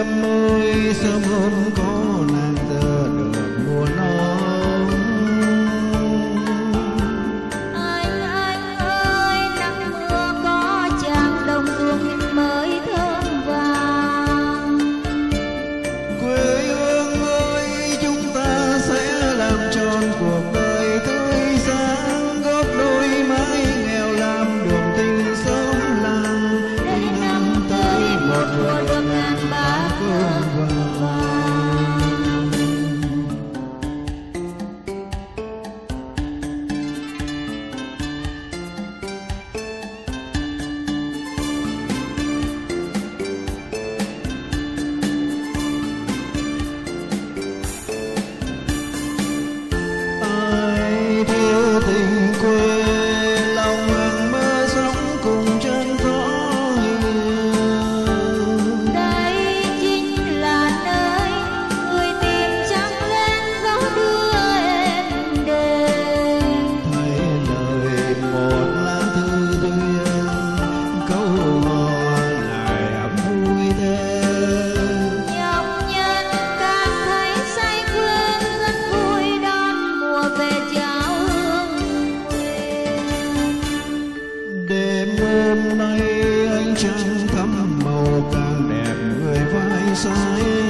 em ơi, sớm hôm có nàng tơ được mùa nắng. Anh ơi, nắng mưa có chàng đồng ruộng mới thơm vàng. Quê hương ơi, chúng ta sẽ làm tròn cuộc đời tươi sáng, góp đôi mái nghèo làm đường tình sớm làng. Để năm tới một mùa được ngàn bá cơm vàng. Ai thiếu tình quê, lòng hàng mơ sống cùng chân gió hiền. Đây chính là nơi người tìm trăng lên gió đưa em đến. Thấy lời một lá thư duyên, câu hò lại ấm vui thêm. Nhọc nhân càng thấy say quên, rất vui đón mùa về chào hương quê. Đêm hôm nay ánh trăng thắm màu càng đẹp người vai sái.